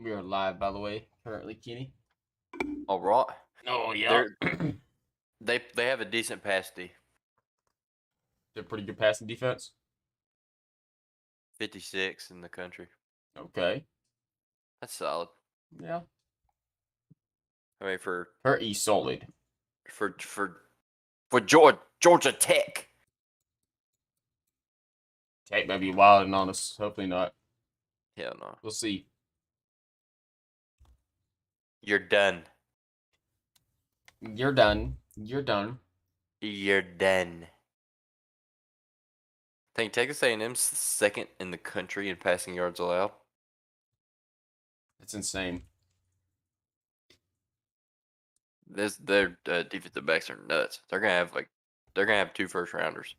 We are live, by the way, currently, Kenny. All right. Oh, yeah. They're they have a decent pass D. They're pretty good passing defense. 56 in the country. Okay. That's solid. Yeah. I mean for Pretty solid. for for for Georgia Tech. Tech might be wilding on us. Hopefully not. Hell no. We'll see. You're done. You're done. You're done. You're done. I think Texas A&M's second in the country in passing yards allowed. That's insane. Their defensive backs are nuts. They're gonna have 2 first rounders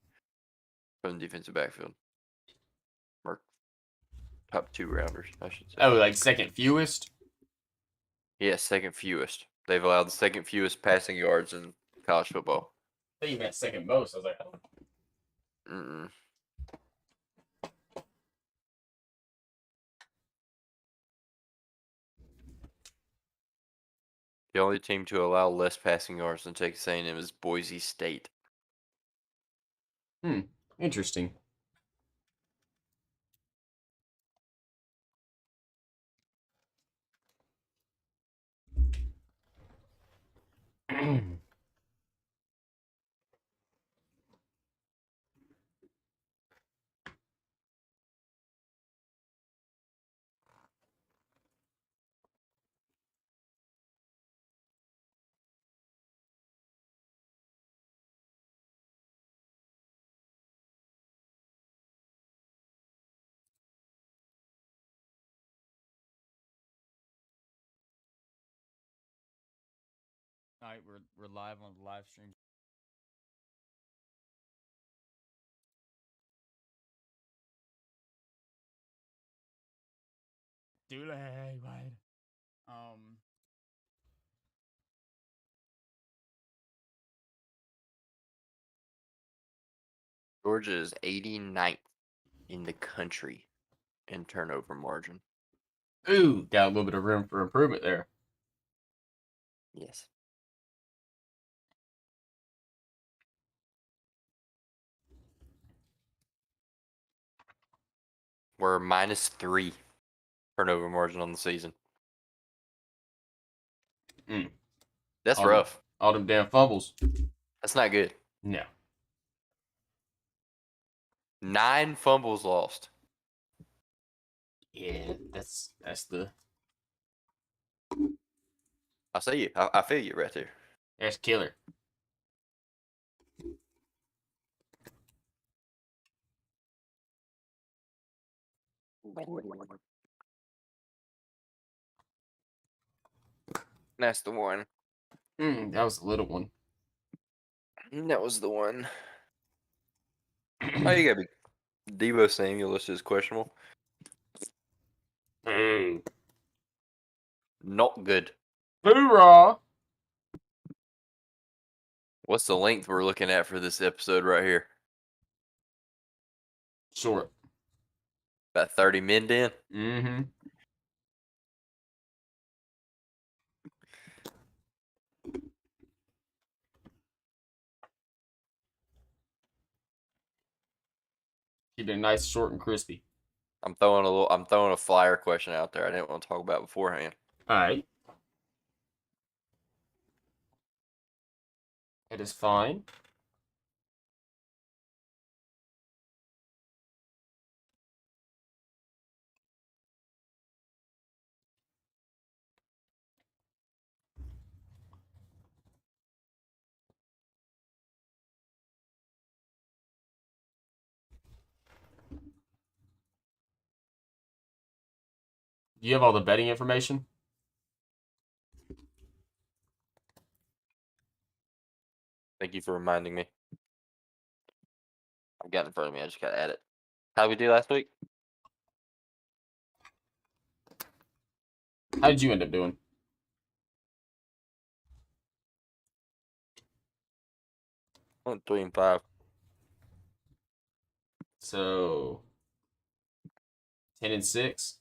from the defensive backfield, or top 2 rounders, I should say. Oh, like second fewest? Yeah, second fewest. They've allowed the second fewest passing yards in college football. I think you meant second most. I was like, oh. Mm-mm. The only team to allow less passing yards than Texas A&M is Boise State. Interesting. All right, we're live on the live stream. Dooley, wide. Georgia is 89th in the country in turnover margin. Ooh, got a little bit of room for improvement there. Yes. We're -3 turnover margin on the season. That's all rough. Them, all them damn fumbles. That's not good. No. 9 fumbles lost. Yeah, that's the I see you. I feel you right there. that's killer. That's the one. That was a little one. That was the one. Oh, you gotta be Debo Samuel listed as questionable. Not good. Hoorah! What's the length we're looking at for this episode right here? Short. About 30 minutes in? Mm-hmm. Keep it nice, short, and crispy. I'm throwing a flyer question out there I didn't want to talk about beforehand. All right. It is fine. Do you have all the betting information? Thank you for reminding me. I've got it in front of me. I just got to add it. How did we do last week? How did you end up doing? I went 3-5. So 10-6.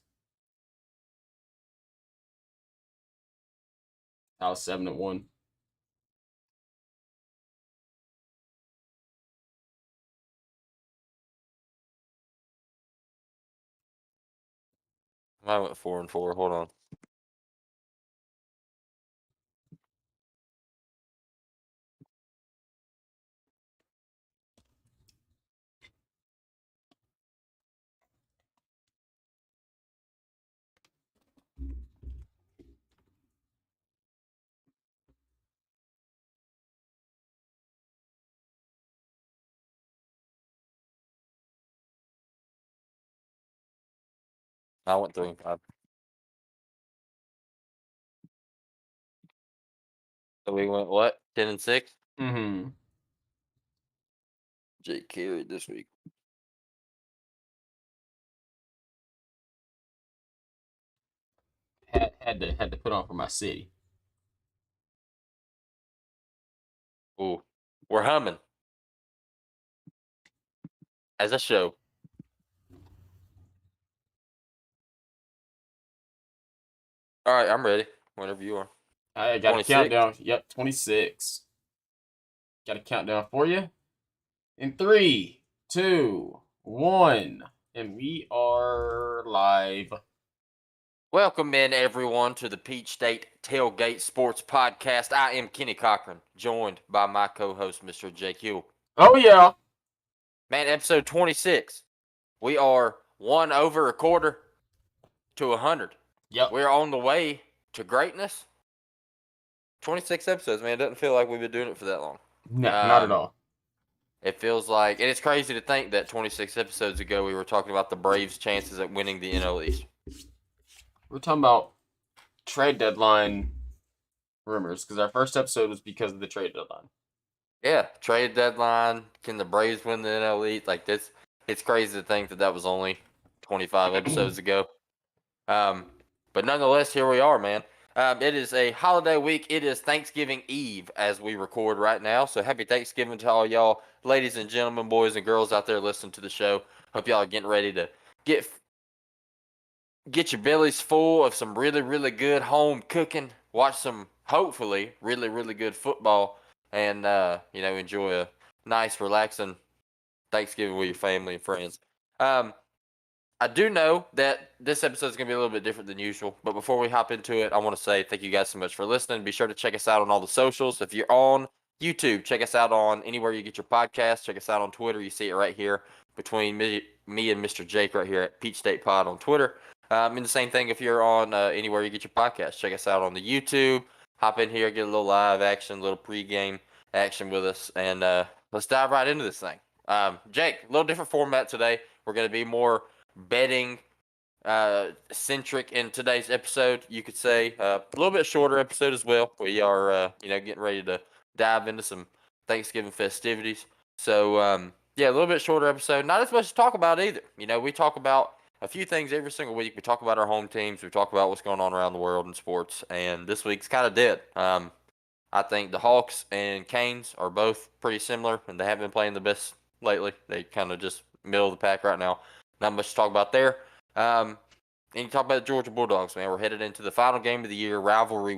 I was 7-1. I went 4-4. Hold on. I went 3-5. So we went what? 10-6. Mm-hmm. Jake carried this week. Had to put on for my city. Ooh, we're humming as a show. All right, I'm ready. Whenever you are. I got a 26? countdown. Yep, 26. Got a countdown for you. In 3, 2, 1, and we are live. Welcome in, everyone, to the Peach State Tailgate Sports Podcast. I am Kenny Cochran, joined by my co-host, Mr. Jake Hill. Oh yeah. Man, episode 26. We are one over a quarter to 100. Yep. We're on the way to greatness. 26 episodes, man. It doesn't feel like we've been doing it for that long. No, not at all. It feels like, and it's crazy to think that 26 episodes ago we were talking about the Braves' chances at winning the NL East. We're talking about trade deadline rumors because our first episode was because of the trade deadline. Yeah, trade deadline. Can the Braves win the NL East? Like this, it's crazy to think that that was only 25 episodes ago. But nonetheless, here we are, man. It is a holiday week. It is Thanksgiving Eve as we record right now. So happy Thanksgiving to all y'all, ladies and gentlemen, boys and girls out there listening to the show. Hope y'all are getting ready to get your bellies full of some really, really good home cooking. Watch some, hopefully, really, really good football, and enjoy a nice, relaxing Thanksgiving with your family and friends. I do know that this episode is going to be a little bit different than usual, but before we hop into it, I want to say thank you guys so much for listening. Be sure to check us out on all the socials. If you're on YouTube, check us out on anywhere you get your podcast. Check us out on Twitter. You see it right here between me and Mr. Jake right here at Peach State Pod on Twitter. And the same thing if you're on anywhere you get your podcast. Check us out on the YouTube. Hop in here, get a little live action, a little pregame action with us, and let's dive right into this thing. Jake, a little different format today. We're going to be more betting centric in today's episode, you could say. A little bit shorter episode as well. We are getting ready to dive into some Thanksgiving festivities. So a little bit shorter episode. Not as much to talk about either. We talk about a few things every single week. We talk about our home teams. We talk about what's going on around the world in sports. And this week's kind of dead. I think the Hawks and Canes are both pretty similar, and they haven't been playing the best lately. They kind of just middle of the pack right now. Not much to talk about there. And you talk about the Georgia Bulldogs, man. We're headed into the final game of the year, rivalry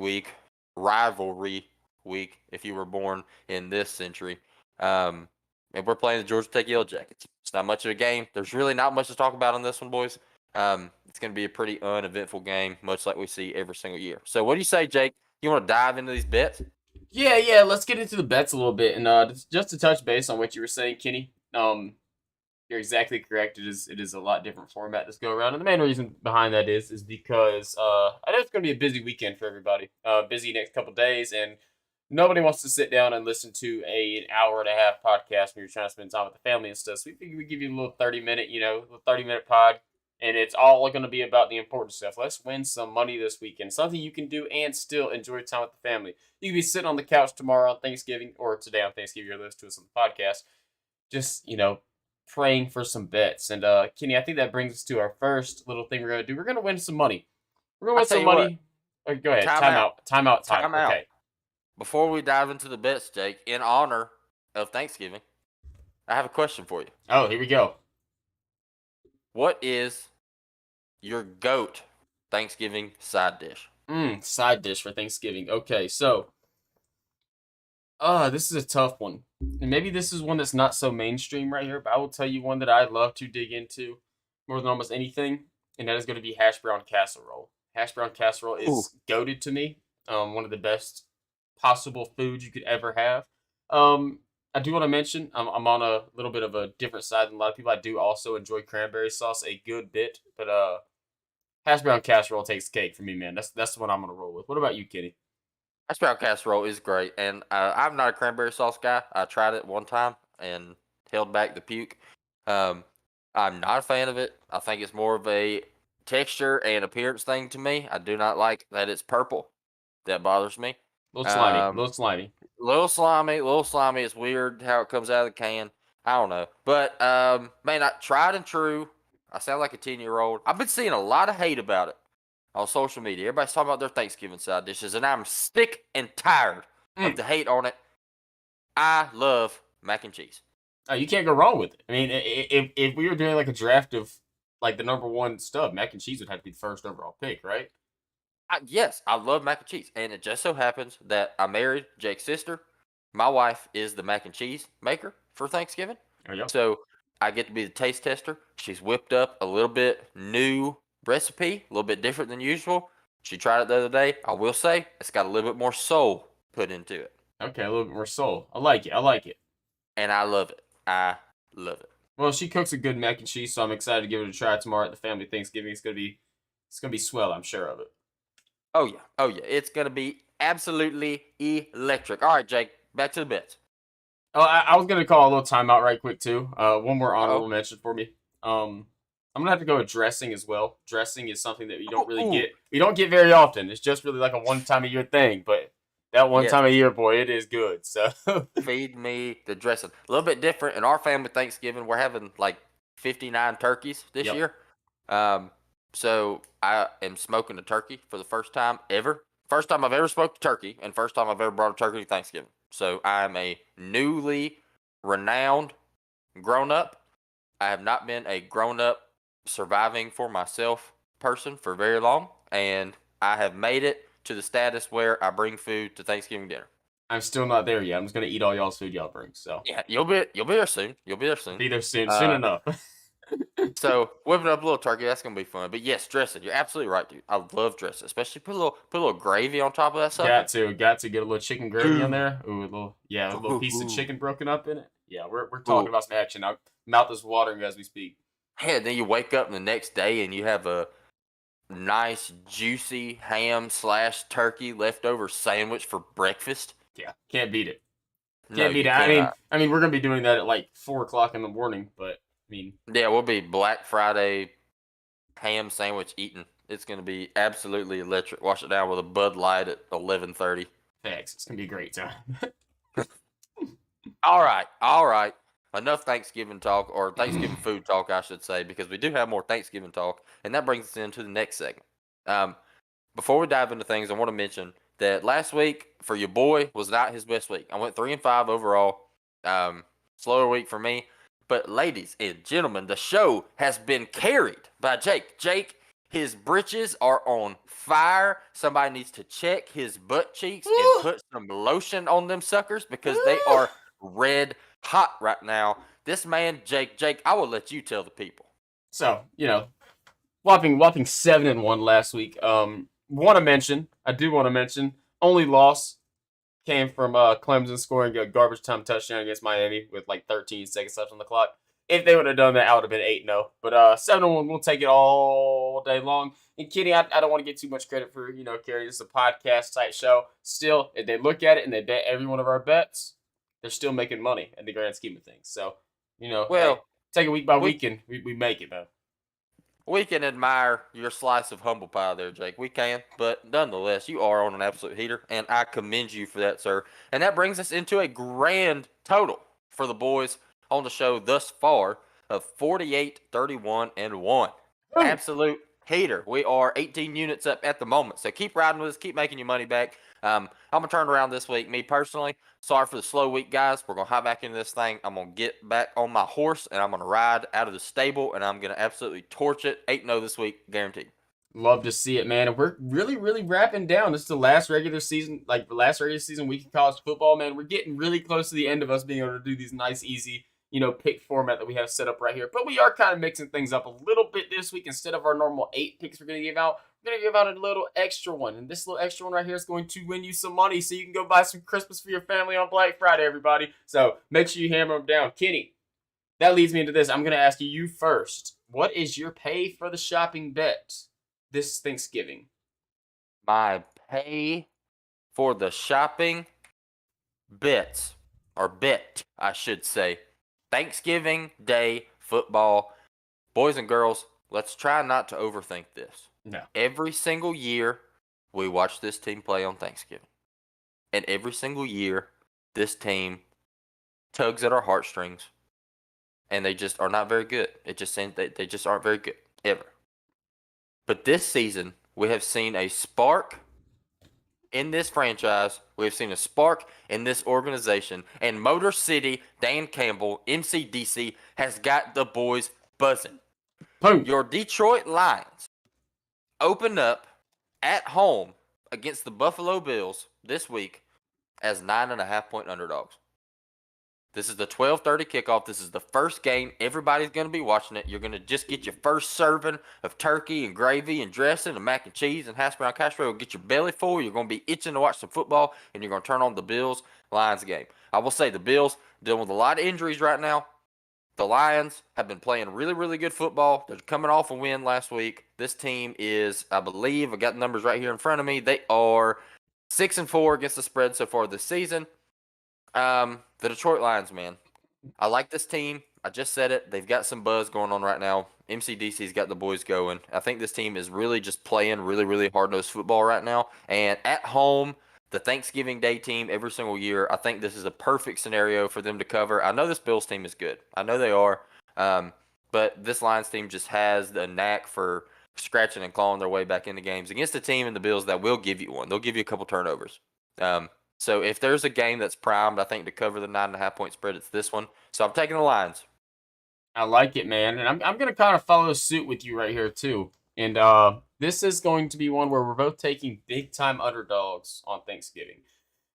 week, if you were born in this century. And we're playing the Georgia Tech Yellow Jackets. It's not much of a game. There's really not much to talk about on this one, boys. It's going to be a pretty uneventful game, much like we see every single year. So what do you say, Jake? You want to dive into these bets? Yeah. Let's get into the bets a little bit, and just to touch base on what you were saying, Kenny. You're exactly correct. It is a lot different format this go around, and the main reason behind that is because I know it's going to be a busy weekend for everybody. Busy next couple days, and nobody wants to sit down and listen to an hour and a half podcast when you're trying to spend time with the family and stuff. So we figured we give you a little 30-minute pod, and it's all going to be about the important stuff. Let's win some money this weekend, something you can do and still enjoy time with the family. You can be sitting on the couch tomorrow on Thanksgiving, or today on Thanksgiving. You're listening to us on the podcast. Just praying for some bets. And Kenny, I think that brings us to our first little thing we're gonna do. We're gonna win some money. We're gonna win some money. Go ahead. Time out. Okay. Before we dive into the bets, Jake, in honor of Thanksgiving, I have a question for you. Oh, here we go. What is your GOAT Thanksgiving side dish? Side dish for Thanksgiving. Okay, so this is a tough one. And maybe this is one that's not so mainstream right here, but I will tell you one that I love to dig into more than almost anything, and that is going to be hash brown casserole. Hash brown casserole Ooh. is goated to me. One of the best possible foods you could ever have. I do want to mention I'm on a little bit of a different side than a lot of people. I do also enjoy cranberry sauce a good bit, but hash brown casserole takes cake for me, man. That's the one I'm gonna roll with. What about you, Kitty? Hash brown casserole is great, and I'm not a cranberry sauce guy. I tried it one time and held back the puke. Um, I'm not a fan of it. I think it's more of a texture and appearance thing to me. I do not like that it's purple. That bothers me. A little slimy, a Um, little slimy. little slimy, little slimy. It's weird how it comes out of the can. I don't know, but man, I tried and true. I sound like a 10-year-old. I've been seeing a lot of hate about it on social media. Everybody's talking about their Thanksgiving side dishes, and I'm sick and tired of Mm. the hate on it. I love mac and cheese. Oh, you can't go wrong with it. I mean, if we were doing like a draft of like the number one stuff, mac and cheese would have to be the first overall pick, right? Yes, I love mac and cheese, and it just so happens that I married Jake's sister. My wife is the mac and cheese maker for Thanksgiving, There you go. so I get to be the taste tester. She's whipped up a little bit new recipe, a little bit different than usual. She tried it the other day. I will say it's got a little bit more soul put into it, Okay, a little bit more soul. I like it. I like it. and I love it. I love it. Well, she cooks a good mac and cheese, so I'm excited to give it a try tomorrow at the family Thanksgiving. It's gonna be swell. I'm sure of it. Oh yeah, oh yeah, it's gonna be absolutely electric. All right, Jake, back to the bets. Oh, I was gonna call a little timeout right quick too. One more Uh honorable mention for me. I'm gonna have to go with dressing as well. Dressing is something that you don't really oh. get. We don't get very often. It's just really like a one time a year thing. But that one Yes. time a year, boy, it is good. So Feed me the dressing. A little bit different in our family Thanksgiving. We're having like 59 turkeys this Yep. year. Um, so I am smoking a turkey for the first time ever. First time I've ever smoked a turkey, and first time I've ever brought a turkey to Thanksgiving. So I am a newly renowned grown up. I have not been a grown up surviving for myself person for very long, and I have made it to the status where I bring food to Thanksgiving dinner. I'm still not there yet. I'm just gonna eat all y'all's food y'all bring. So Yeah, you'll be there soon. You'll be there soon. be there soon Uh, enough. so whipping up a little turkey, that's gonna be fun. But yes, dressing. You're absolutely right, dude. I love dressing, especially put a little gravy on top of that sucker. Got to get a little chicken gravy on Ooh. there. Ooh, a little piece of Ooh. chicken broken up in it. Yeah, we're talking Ooh. about some action. Our mouth is watering as we speak. Yeah, then you wake up the next day and you have a nice juicy ham / turkey leftover sandwich for breakfast. Yeah, can't beat it. No, Can't beat you it. cannot. I mean, we're gonna be doing that at like 4 o'clock in the morning. But I mean, Yeah, we'll be Black Friday ham sandwich eating. It's gonna be absolutely electric. Wash it down with a Bud Light at 11:30. thanks. It's gonna be a great time. All right, all right. Enough Thanksgiving talk, or Thanksgiving food talk, I should say, because we do have more Thanksgiving talk, and that brings us into the next segment. Um, before we dive into things, I want to mention that last week for your boy was not his best week. I went 3-5 overall. Slower week for me. But ladies and gentlemen, the show has been carried by Jake. Jake, his britches are on fire. Somebody needs to check his butt cheeks and put some lotion on them suckers because they are red hot right now. This man, Jake, I will let you tell the people. So whopping 7-1 last week. I do want to mention, only loss came from Clemson scoring a garbage time touchdown against Miami with like 13 seconds left on the clock. If they would have done that, I would have been 8-0. But 7-1, we'll take it all day long. And Kenny, I don't want to get too much credit for carrying this is a podcast type show. Still, if they look at it and they bet every one of our bets, they're still making money in the grand scheme of things. So Well, hey, take it week by we- week and we make it, man. We can admire your slice of humble pie there, Jake. We can, but nonetheless, you are on an absolute heater, and I commend you for that, sir. And that brings us into a grand total for the boys on the show thus far of 48, 31, and 1. Absolute heater. We are 18 units up at the moment, so keep riding with us, keep making your money back. I'm going to turn around this week. Me personally, sorry for the slow week, guys. We're going to hop back into this thing. I'm going to get back on my horse, and I'm going to ride out of the stable, and I'm going to absolutely torch it. 8-0 this week, guaranteed. Love to see it, man. And we're really, really wrapping down. This is the last regular season, like the last regular season week of college football, man. We're getting really close to the end of us being able to do these nice, easy, pick format that we have set up right here. But we are kind of mixing things up a little bit this week. Instead of our normal 8 picks we're going to give out, we're going to give out a little extra one. And this little extra one right here is going to win you some money so you can go buy some Christmas for your family on Black Friday, everybody. So make sure you hammer them down. Kenny, that leads me into this. I'm going to ask you first. What is your pay for the shopping bet this Thanksgiving? My pay for the shopping bet, I should say. Thanksgiving Day football. Boys and girls, let's try not to overthink this. No. Every single year, we watch this team play on Thanksgiving. And every single year, this team tugs at our heartstrings. And they just are not very good. It just seems they just aren't very good, ever. But this season, we have seen a spark in this franchise. We have seen a spark in this organization. And Motor City, Dan Campbell, MCDC, has got the boys buzzing. Boom. Your Detroit Lions open up at home against the Buffalo Bills this week as 9.5-point underdogs. This is the 12:30 kickoff. This is the first game. Everybody's going to be watching it. You're going to just get your first serving of turkey and gravy and dressing and mac and cheese and hash brown casserole. Get your belly full. You're going to be itching to watch some football, and you're going to turn on the Bills-Lions game. I will say the Bills dealing with a lot of injuries right now. The Lions have been playing really, really good football. They're coming off a win last week. This team is, I believe, I got the numbers right here in front of me. They are 6-4 against the spread so far this season. The Detroit Lions, man. I like this team. I just said it. They've got some buzz going on right now. MCDC's got the boys going. I think this team is really just playing really, really hard-nosed football right now. And at home, the Thanksgiving Day team every single year, I think this is a perfect scenario for them to cover. I know this Bills team is good. I know they are. But this Lions team just has the knack for scratching and clawing their way back into games against a team in the Bills that will give you one. They'll give you a couple turnovers. So if there's a game that's primed, I think, to cover the 9.5-point spread, it's this one. So I'm taking the Lions. I like it, man. And I'm going to kind of follow suit with you right here, too. And this is going to be one where we're both taking big-time underdogs on Thanksgiving.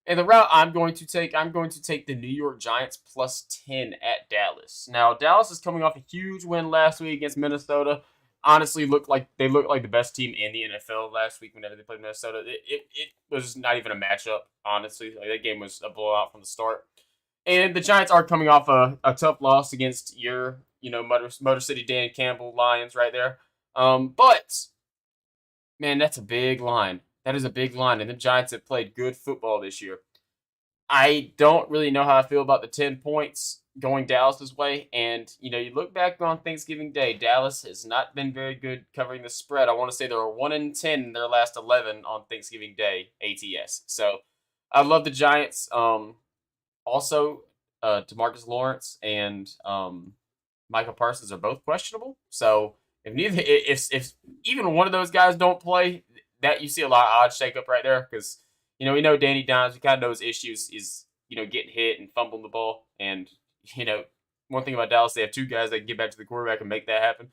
And the route I'm going to take the New York Giants +10 at Dallas. Now, Dallas is coming off a huge win last week against Minnesota. Honestly, looked like the best team in the NFL last week whenever they played Minnesota. It was not even a matchup, honestly. Like, that game was a blowout from the start. And the Giants are coming off a tough loss against your, Motor City Dan Campbell Lions right there. But, man, that's a big line. That is a big line. And the Giants have played good football this year. I don't really know how I feel about the 10 points going Dallas's way. And, you look back on Thanksgiving Day, Dallas has not been very good covering the spread. I want to say they were 1-10 in their last 11 on Thanksgiving Day ATS. So I love the Giants. Also, DeMarcus Lawrence and Michael Parsons are both questionable. So if even one of those guys don't play, that you see a lot of odds shake up right there because we know Danny Dimes. We kind of know his issues is getting hit and fumbling the ball. And one thing about Dallas, they have two guys that can get back to the quarterback and make that happen.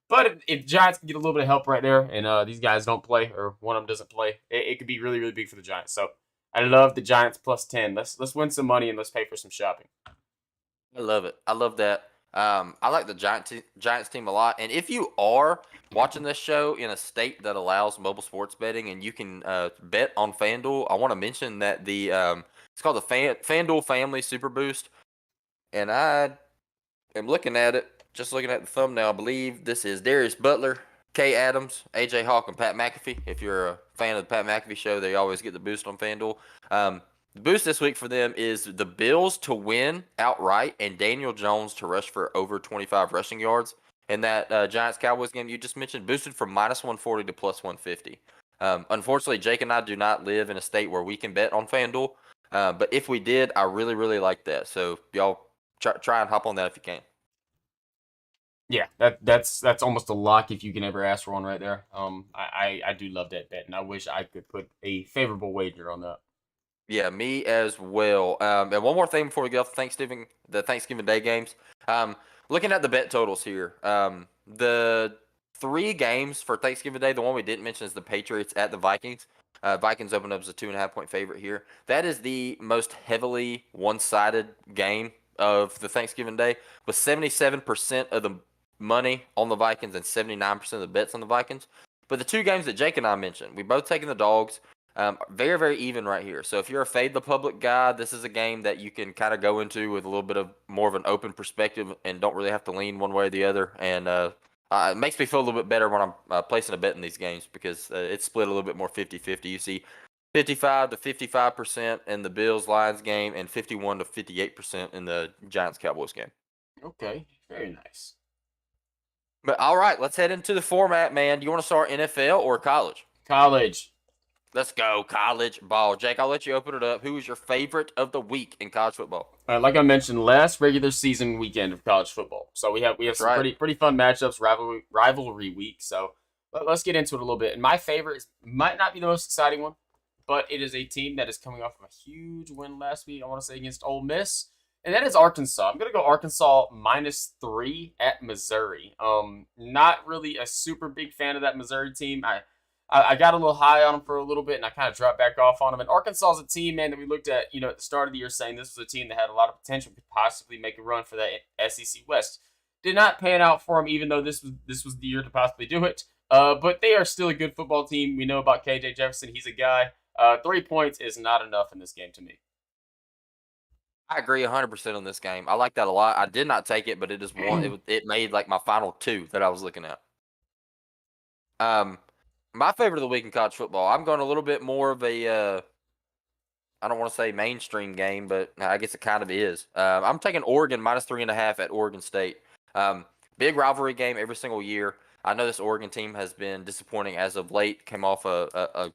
But if Giants can get a little bit of help right there, and these guys don't play or one of them doesn't play, it could be really, really big for the Giants. So I love the Giants +10. Let's win some money and let's pay for some shopping. I love it. I love that. I like the Giants team a lot. And if you are watching this show in a state that allows mobile sports betting and you can bet on FanDuel, I want to mention that it's called the FanDuel Family Super Boost. And I am looking at it, just looking at the thumbnail. I believe this is Darius Butler, Kay Adams, AJ Hawk, and Pat McAfee. If you're a fan of the Pat McAfee show, they always get the boost on FanDuel. The boost this week for them is the Bills to win outright and Daniel Jones to rush for over 25 rushing yards. And that Giants-Cowboys game you just mentioned, boosted from -140 to +150. Unfortunately, Jake and I do not live in a state where we can bet on FanDuel. But if we did, I really, really like that. So y'all try and hop on that if you can. Yeah, that's almost a lock if you can ever ask for one right there. I do love that bet, and I wish I could put a favorable wager on that. Yeah, me as well. And one more thing before we get off the Thanksgiving Day games. Looking at the bet totals here, the 3 games for Thanksgiving Day. The one we didn't mention is the Patriots at the Vikings. Vikings opened up as a 2.5-point favorite here. That is the most heavily one-sided game of the Thanksgiving Day, with 77% of the money on the Vikings and 79% of the bets on the Vikings. But the 2 games that Jake and I mentioned, we both taking the dogs. Very, very even right here. So if you're a fade the public guy, this is a game that you can kind of go into with a little bit of more of an open perspective and don't really have to lean one way or the other. And it makes me feel a little bit better when I'm placing a bet in these games because it's split a little bit more 50-50. You see 55 to 55% in the Bills-Lions game and 51 to 58% in the Giants-Cowboys game. Okay, very nice. But all right, let's head into the format, man. Do you want to start NFL or college? College. Let's go, college ball. Jake, I'll let you open it up. Who is your favorite of the week in college football? Like I mentioned, last regular season weekend of college football. So we have some right. pretty fun matchups, rivalry week. So let's get into it a little bit. And my favorite might not be the most exciting one, but it is a team that is coming off of a huge win last week. I want to say against Ole Miss, and that is Arkansas. I'm gonna go Arkansas -3 at Missouri. Not really a super big fan of that Missouri team. I got a little high on them for a little bit, and I kind of dropped back off on them. And Arkansas is a team, man, that we looked at, at the start of the year, saying this was a team that had a lot of potential, could possibly make a run for that SEC West. Did not pan out for them, even though this was the year to possibly do it. But they are still a good football team. We know about KJ Jefferson; he's a guy. 3 points is not enough in this game to me. I agree 100% on this game. I like that a lot. I did not take it, but it is one. It made like my final 2 that I was looking at. My favorite of the week in college football, I'm going a little bit more of a, I don't want to say mainstream game, but I guess it kind of is. I'm taking Oregon -3.5 at Oregon State. Big rivalry game every single year. I know this Oregon team has been disappointing as of late. Came off a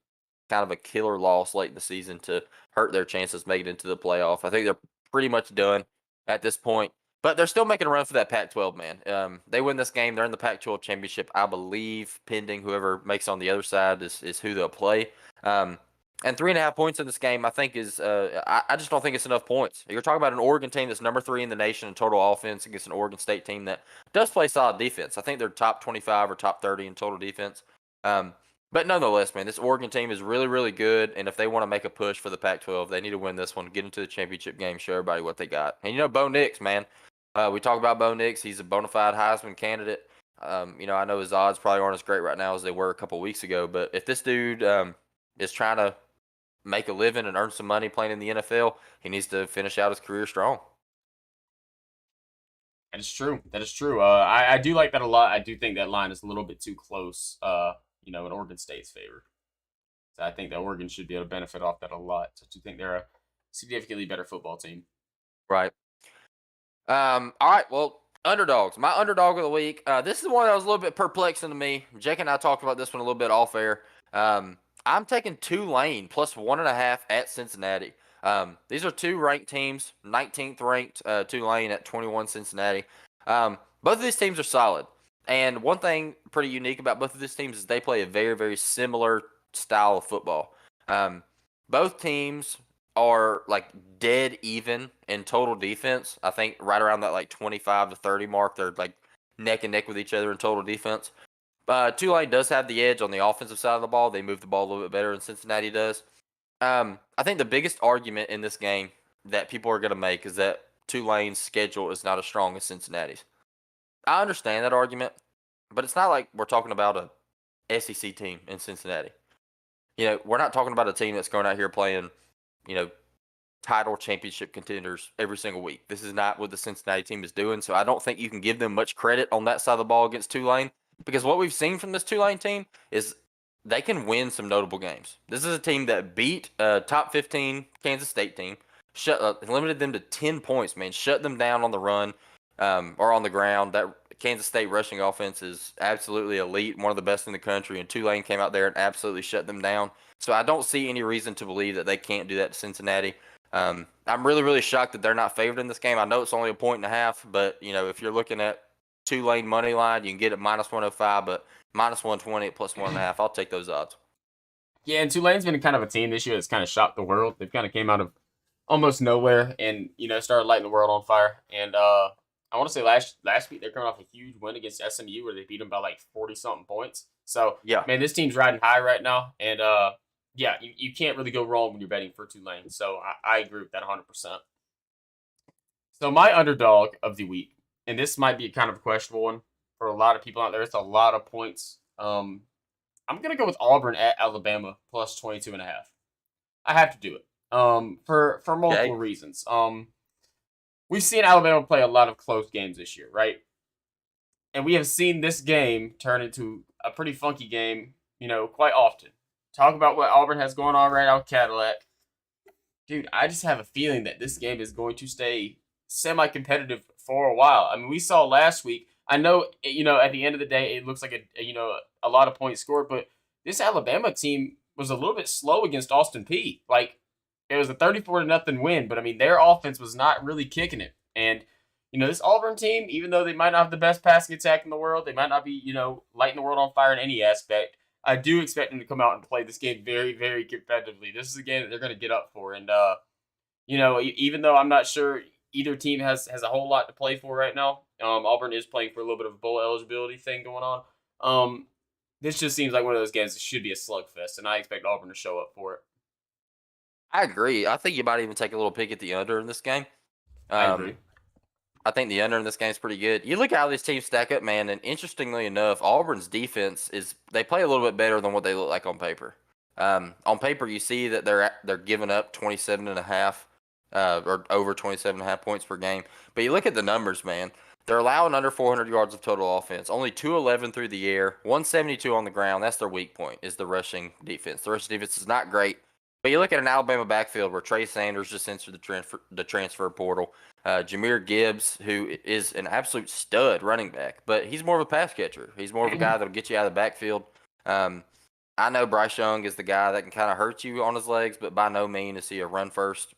kind of a killer loss late in the season to hurt their chances making it into the playoff. I think they're pretty much done at this point. But they're still making a run for that Pac-12, man. They win this game. They're in the Pac-12 championship, I believe, pending whoever makes on the other side is who they'll play. And 3.5 points in this game, I think, is I just don't think it's enough points. You're talking about an Oregon team that's number 3 in the nation in total offense against an Oregon State team that does play solid defense. I think they're top 25 or top 30 in total defense. But nonetheless, man, this Oregon team is really, really good. And if they want to make a push for the Pac-12, they need to win this one, get into the championship game, show everybody what they got. And Bo Nix, man. We talk about Bo Nix. He's a bona fide Heisman candidate. I know his odds probably aren't as great right now as they were a couple weeks ago. But if this dude is trying to make a living and earn some money playing in the NFL, he needs to finish out his career strong. That is true. That is true. I do like that a lot. I do think that line is a little bit too close, in Oregon State's favor. So I think that Oregon should be able to benefit off that a lot. So I do think they're a significantly better football team. Right. All right. Well, underdogs. My underdog of the week. This is one that was a little bit perplexing to me. Jake and I talked about this one a little bit off air. I'm taking Tulane +1.5 at Cincinnati. These are 2 ranked teams. 19th ranked Tulane at 21 Cincinnati. Both of these teams are solid. And one thing pretty unique about both of these teams is they play a very, very similar style of football. Both teams are like dead even in total defense. I think right around that like 25 to 30 mark. They're like neck and neck with each other in total defense. Tulane does have the edge on the offensive side of the ball. They move the ball a little bit better than Cincinnati does. I think the biggest argument in this game that people are going to make is that Tulane's schedule is not as strong as Cincinnati's. I understand that argument, but it's not like we're talking about a SEC team in Cincinnati. We're not talking about a team that's going out here playing, title championship contenders every single week. This is not what the Cincinnati team is doing, so I don't think you can give them much credit on that side of the ball against Tulane, because what we've seen from this Tulane team is they can win some notable games. This is a team that beat a top 15 Kansas State team, limited them to 10 points, man, shut them down on the run or on the ground. That Kansas State rushing offense is absolutely elite, one of the best in the country, and Tulane came out there and absolutely shut them down. So I don't see any reason to believe that they can't do that to Cincinnati. I'm really, really shocked that they're not favored in this game. I know it's only 1.5 points, but if you're looking at Tulane money line, you can get it -105, but -120 at +1.5. I'll take those odds. Yeah, and Tulane's been kind of a team this year that's kind of shocked the world. They've kind of came out of almost nowhere and started lighting the world on fire. And I want to say last week they're coming off a huge win against SMU where they beat them by like 40-something points. So, Yeah. man, this team's riding high right now. And, yeah, you can't really go wrong when you're betting for Tulane. So I agree with that 100%. So my underdog of the week, and this might be kind of a questionable one for a lot of people out there. It's a lot of points. I'm going to go with Auburn at Alabama plus 22.5. I have to do it. For multiple Okay. reasons. We've seen Alabama play a lot of close games this year, right? And we have seen this game turn into a pretty funky game, quite often. Talk about what Auburn has going on right now, Cadillac. Dude, I just have a feeling that this game is going to stay semi-competitive for a while. I mean, we saw last week. I know, at the end of the day, it looks like a lot of points scored, but this Alabama team was a little bit slow against Austin Peay. Like, it was a 34-0 win, but I mean, their offense was not really kicking it. And this Auburn team, even though they might not have the best passing attack in the world, they might not be lighting the world on fire in any aspect. I do expect them to come out and play this game very, very competitively. This is a game that they're going to get up for, and even though I'm not sure either team has a whole lot to play for right now, Auburn is playing for a little bit of a bowl eligibility thing going on. This just seems like one of those games that should be a slugfest, and I expect Auburn to show up for it. I agree. I think you might even take a little peek at the under in this game. I agree. I think the under in this game is pretty good. You look at how these teams stack up, man, and interestingly enough, Auburn's defense they play a little bit better than what they look like on paper. On paper, you see that they're giving up 27.5 or over 27.5 points per game. But you look at the numbers, man. They're allowing under 400 yards of total offense. Only 211 through the air, 172 on the ground. That's their weak point, is the rushing defense. The rushing defense is not great. But you look at an Alabama backfield where Trey Sanders just entered the transfer portal. Jahmyr Gibbs, who is an absolute stud running back, but he's more of a pass catcher. He's more of a guy that'll get you out of the backfield. I know Bryce Young is the guy that can kind of hurt you on his legs, but by no means is he a run first,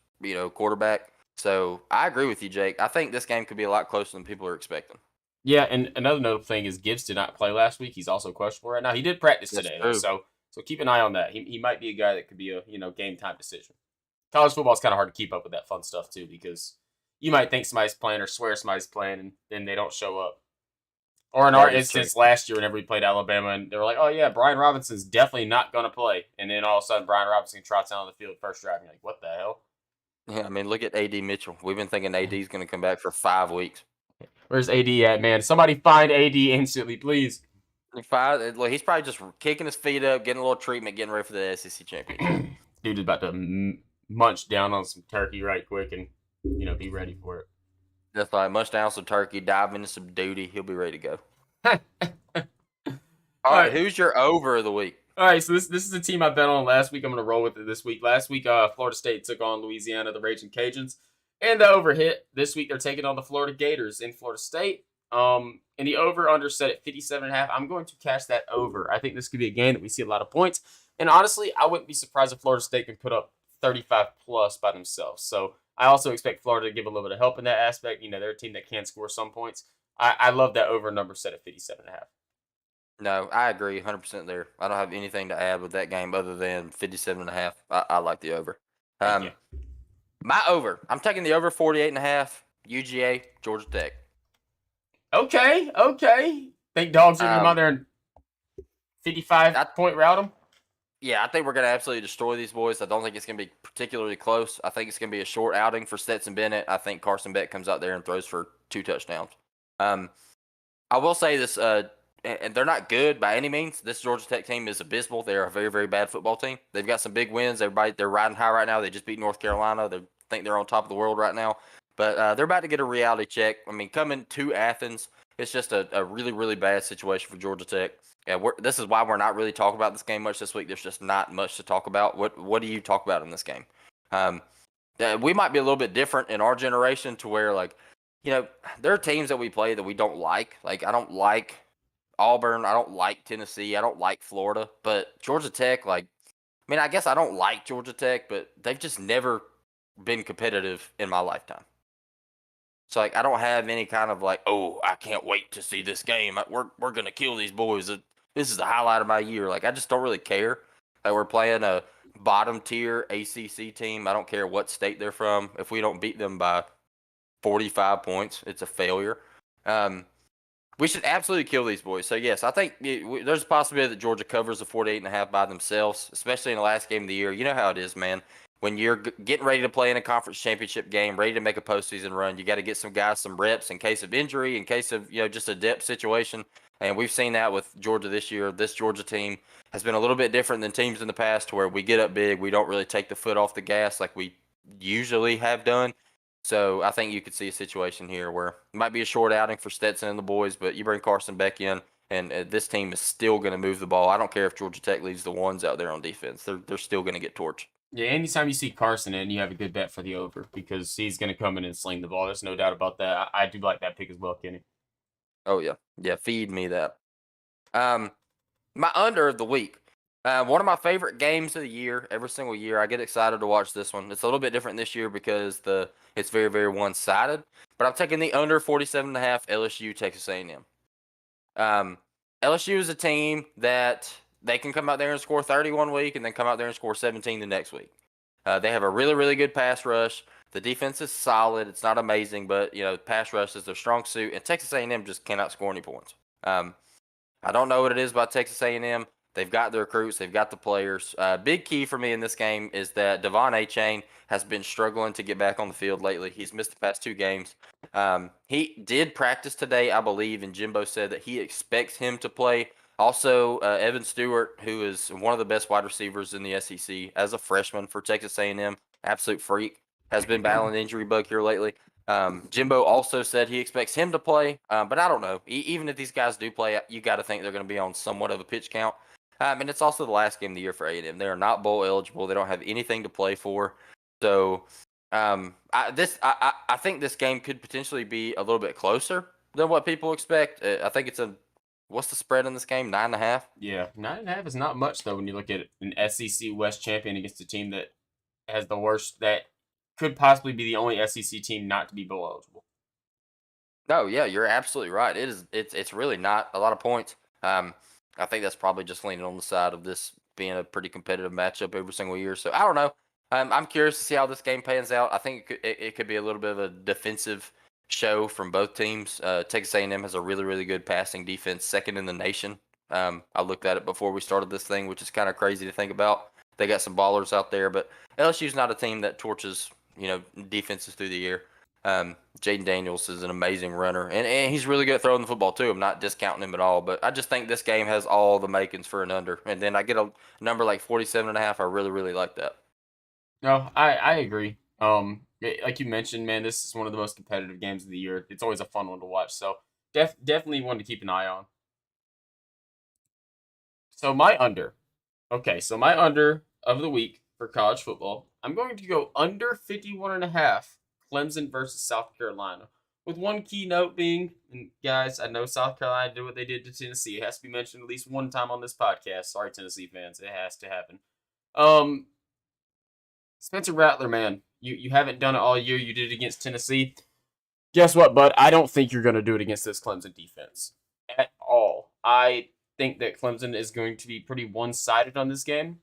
quarterback. So I agree with you, Jake. I think this game could be a lot closer than people are expecting. Yeah, and another notable thing is Gibbs did not play last week. He's also questionable right now. He did practice That's today, true. though, so keep an eye on that. He might be a guy that could be a game time decision. College football is kind of hard to keep up with that fun stuff too, because you might think somebody's playing or swear somebody's playing, and then they don't show up. Or in our instance, last year whenever we played Alabama, and they were like, "Oh yeah, Brian Robinson's definitely not going to play," and then all of a sudden Brian Robinson trots down the field first drive, and you're like, "What the hell?" Yeah, I mean, look at AD Mitchell. We've been thinking AD is going to come back for 5 weeks. Where's AD at, man? Somebody find AD instantly, please. He's probably just kicking his feet up, getting a little treatment, getting ready for the SEC championship. Dude is about to munch down on some turkey right quick and be ready for it. That's right. Munch down some turkey, dive into some duty. He'll be ready to go. All right, who's your over of the week? All right, so this is a team I bet on last week. I'm going to roll with it this week. Last week, Florida State took on Louisiana, the Raging Cajuns, and the over hit. This week, they're taking on the Florida Gators in Florida State. And the over-under set at 57.5. I'm going to cash that over. I think this could be a game that we see a lot of points. And honestly, I wouldn't be surprised if Florida State can put up 35-plus by themselves. So I also expect Florida to give a little bit of help in that aspect. They're a team that can score some points. I love that over number set at 57.5. No, I agree 100% there. I don't have anything to add with that game other than 57.5. I like the over. My over. I'm taking the over 48.5. UGA, Georgia Tech. Okay. Think dogs are going to come out there and 55-point route them? Yeah, I think we're going to absolutely destroy these boys. I don't think it's going to be particularly close. I think it's going to be a short outing for Stetson Bennett. I think Carson Beck comes out there and throws for 2 touchdowns. I will say this, and they're not good by any means. This Georgia Tech team is abysmal. They're a very, very bad football team. They've got some big wins. They're riding high right now. They just beat North Carolina. They think they're on top of the world right now. But they're about to get a reality check. I mean, coming to Athens, it's just a really, really bad situation for Georgia Tech. And this is why we're not really talking about this game much this week. There's just not much to talk about. What do you talk about in this game? We might be a little bit different in our generation to where, there are teams that we play that we don't like. Like, I don't like Auburn. I don't like Tennessee. I don't like Florida. But Georgia Tech, I guess I don't like Georgia Tech, but they've just never been competitive in my lifetime. So, I don't have any kind of I can't wait to see this game. We're going to kill these boys. This is the highlight of my year. I just don't really care. We're playing a bottom-tier ACC team. I don't care what state they're from. If we don't beat them by 45 points. It's a failure. We should absolutely kill these boys. So, yes, I think there's a possibility that Georgia covers the 48.5 by themselves, especially in the last game of the year. You know how it is, man. When you're getting ready to play in a conference championship game, ready to make a postseason run, you got to get some guys some reps in case of injury, in case of just a depth situation. And we've seen that with Georgia this year. This Georgia team has been a little bit different than teams in the past, where we get up big, we don't really take the foot off the gas like we usually have done. So I think you could see a situation here where it might be a short outing for Stetson and the boys, but you bring Carson Beck in, and this team is still going to move the ball. I don't care if Georgia Tech leaves the ones out there on defense; they're still going to get torched. Yeah, anytime you see Carson in, you have a good bet for the over because he's going to come in and sling the ball. There's no doubt about that. I do like that pick as well, Kenny. Oh yeah, feed me that. My under of the week. One of my favorite games of the year. Every single year, I get excited to watch this one. It's a little bit different this year because it's very very one sided. But I'm taking the under 47.5 LSU Texas A&M. LSU is a team that they can come out there and score 30 one week and then come out there and score 17 the next week. They have a really, really good pass rush. The defense is solid. It's not amazing, but pass rush is their strong suit. And Texas A&M just cannot score any points. I don't know what it is about Texas A&M. They've got the recruits. They've got the players. Big key for me in this game is that Devon Achane has been struggling to get back on the field lately. He's missed the past 2 games. He did practice today, I believe, and Jimbo said that he expects him to play. Also, Evan Stewart, who is one of the best wide receivers in the SEC as a freshman for Texas A&M, absolute freak, has been battling injury bug here lately. Jimbo also said he expects him to play, but I don't know. Even if these guys do play, you got to think they're going to be on somewhat of a pitch count. And it's also the last game of the year for A&M. They are not bowl eligible. They don't have anything to play for. So I think this game could potentially be a little bit closer than what people expect. I think what's the spread in this game? 9.5. Yeah, 9.5 is not much though when you look at an SEC West champion against a team that has the worst, that could possibly be the only SEC team not to be bowl eligible. No, yeah, you're absolutely right. It's really not a lot of points. I think that's probably just leaning on the side of this being a pretty competitive matchup every single year. So I don't know. I'm curious to see how this game pans out. I think it could be a little bit of a defensive show from both teams. Texas A&M has a really, really good passing defense, second in the nation. I looked at it before we started this thing, which is kind of crazy to think about. They got some ballers out there, but LSU's not a team that torches, defenses through the year. Jaden Daniels is an amazing runner, and he's really good at throwing the football too. I'm not discounting him at all, but I just think this game has all the makings for an under. And then I get a number like 47.5. I really, really like that. No, I agree. Like you mentioned, man, this is one of the most competitive games of the year. It's always a fun one to watch. So definitely one to keep an eye on. So my under. Okay, so my under of the week for college football, I'm going to go under 51.5 Clemson versus South Carolina. With one key note being, and guys, I know South Carolina did what they did to Tennessee. It has to be mentioned at least one time on this podcast. Sorry, Tennessee fans. It has to happen. Spencer Rattler, man, you haven't done it all year. You did it against Tennessee. Guess what, bud? I don't think you're going to do it against this Clemson defense at all. I think that Clemson is going to be pretty one-sided on this game.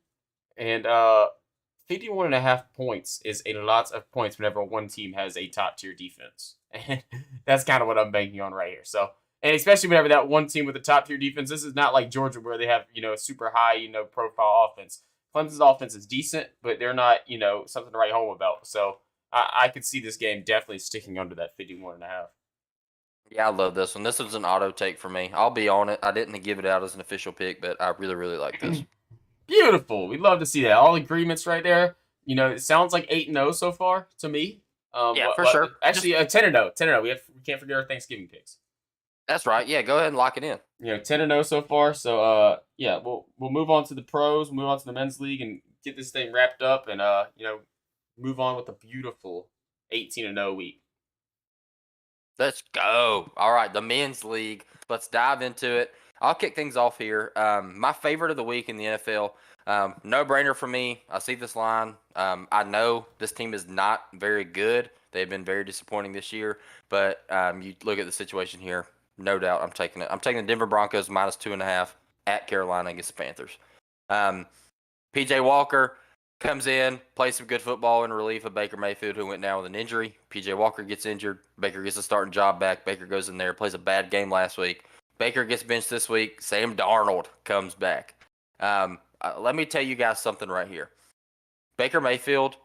And 51.5 points is a lot of points whenever one team has a top-tier defense. And that's kind of what I'm banking on right here. So, and especially whenever that one team with a top-tier defense, this is not like Georgia where they have, a super high, profile offense. Clemson's offense is decent, but they're not, something to write home about. So I could see this game definitely sticking under that 51.5. Yeah, I love this one. This was an auto take for me. I'll be on it. I didn't give it out as an official pick, but I really, really like this. Beautiful. We'd love to see that. All agreements right there. It sounds like 8-0 so far to me. Yeah, for sure. Actually, 10-0. 10-0. We can't forget our Thanksgiving picks. That's right. Yeah, go ahead and lock it in. 10-0 so far. So yeah, we'll move on to the pros, move on to the men's league, and get this thing wrapped up, and move on with a beautiful 18-0 week. Let's go. All right, the men's league. Let's dive into it. I'll kick things off here. My favorite of the week in the NFL, no brainer for me. I see this line. I know this team is not very good. They've been very disappointing this year, but you look at the situation here. No doubt, I'm taking it. I'm taking the Denver Broncos -2.5 at Carolina against the Panthers. PJ Walker, comes in, plays some good football in relief of Baker Mayfield, who went down with an injury. PJ Walker gets injured. Baker gets a starting job back. Baker goes in there, plays a bad game last week. Baker gets benched this week. Sam Darnold comes back. Let me tell you guys something right here. Baker Mayfield,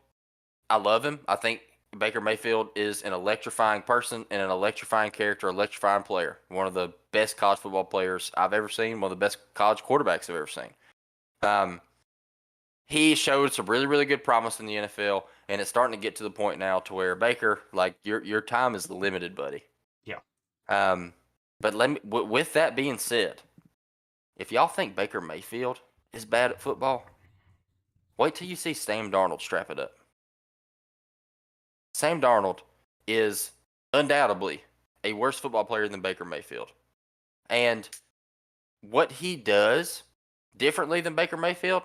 I love him. I think Baker Mayfield is an electrifying person and an electrifying character, electrifying player. One of the best college football players I've ever seen, one of the best college quarterbacks I've ever seen. He showed some really, really good promise in the NFL, and it's starting to get to the point now to where Baker, like your time is limited, buddy. Yeah. But with that being said, if y'all think Baker Mayfield is bad at football, wait till you see Sam Darnold strap it up. Sam Darnold is undoubtedly a worse football player than Baker Mayfield. And what he does differently than Baker Mayfield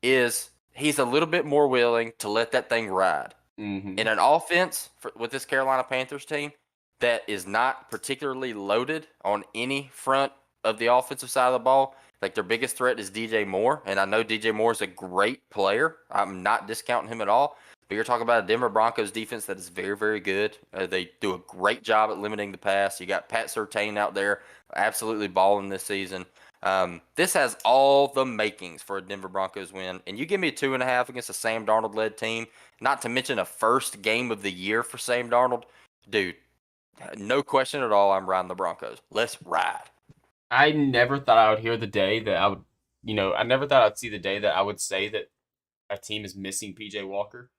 is he's a little bit more willing to let that thing ride. Mm-hmm. In an offense with this Carolina Panthers team that is not particularly loaded on any front of the offensive side of the ball, like their biggest threat is DJ Moore, and I know DJ Moore is a great player. I'm not discounting him at all. But you're talking about a Denver Broncos defense that is very, very good. They do a great job at limiting the pass. You got Pat Surtain out there absolutely balling this season. This has all the makings for a Denver Broncos win. And you give me a 2.5 against a Sam Darnold-led team, not to mention a first game of the year for Sam Darnold. Dude, no question at all, I'm riding the Broncos. Let's ride. I never thought I would hear the day that I would, I never thought I'd see the day that I would say that a team is missing PJ Walker.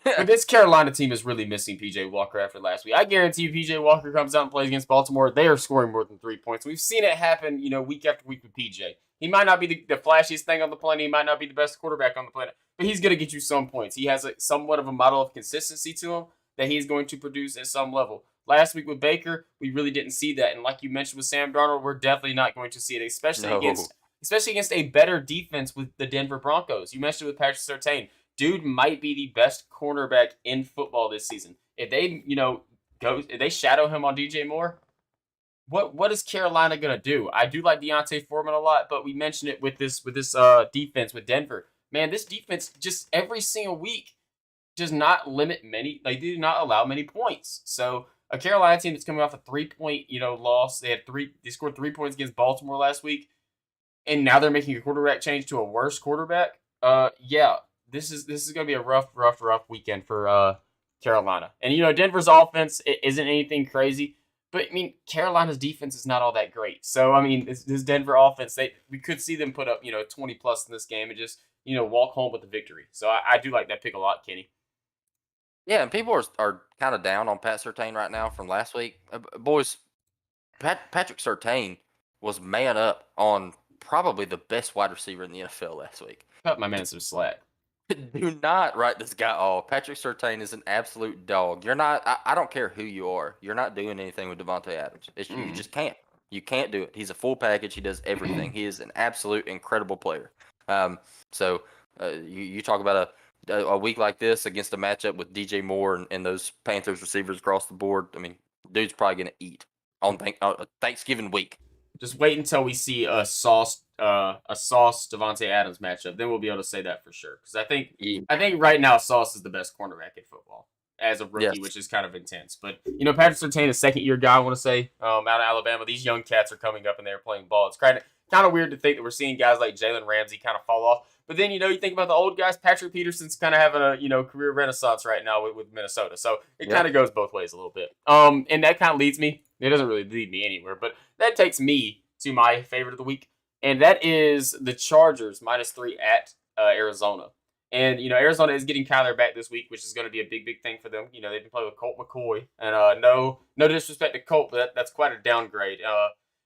But this Carolina team is really missing PJ Walker after last week. I guarantee you PJ Walker comes out and plays against Baltimore, they are scoring more than 3 points. We've seen it happen, week after week with PJ. He might not be the flashiest thing on the planet. He might not be the best quarterback on the planet, but he's going to get you some points. He has somewhat of a model of consistency to him that he's going to produce at some level. Last week with Baker, we really didn't see that. And like you mentioned with Sam Darnold, we're definitely not going to see it, especially against a better defense with the Denver Broncos. You mentioned with Patrick Surtain. Dude might be the best cornerback in football this season. If they, if they shadow him on DJ Moore, what is Carolina gonna do? I do like Deontay Foreman a lot, but we mentioned it with this defense with Denver. Man, this defense just every single week does not limit many. They do not allow many points. So a Carolina team that's coming off a 3-point loss. They scored 3 points against Baltimore last week, and now they're making a quarterback change to a worse quarterback. Yeah. This is going to be a rough weekend for Carolina. And, Denver's offense isn't anything crazy. But, Carolina's defense is not all that great. So, this Denver offense, we could see them put up, 20-plus in this game and just, walk home with the victory. So, I do like that pick a lot, Kenny. Yeah, and people are kind of down on Pat Surtain right now from last week. Boys, Patrick Surtain was man up on probably the best wide receiver in the NFL last week. Cut my man some slack. Do not write this guy off. Patrick Surtain is an absolute dog. You're not. I don't care who you are. You're not doing anything with Devontae Adams. You just can't. You can't do it. He's a full package. He does everything. He is an absolute incredible player. So you talk about a week like this against a matchup with DJ Moore and those Panthers receivers across the board. Dude's probably gonna eat on Thanksgiving week. Just wait until we see a sauce Devontae Adams matchup. Then we'll be able to say that for sure. Because I think right now Sauce is the best cornerback in football as a rookie, Yes. which is kind of intense. But Patrick Surtain, a second-year guy, I want to say, out of Alabama. These young cats are coming up and they're playing ball. It's kind of weird to think that we're seeing guys like Jalen Ramsey kind of fall off. But then you think about the old guys. Patrick Peterson's kind of having a career renaissance right now with Minnesota. So it kind of goes both ways a little bit. And that kind of leads me. It doesn't really lead me anywhere, but that takes me to my favorite of the week, and that is the Chargers -3 at Arizona. And Arizona is getting Kyler back this week, which is going to be a big thing for them. They've been playing with Colt McCoy, and no disrespect to Colt, but that's quite a downgrade.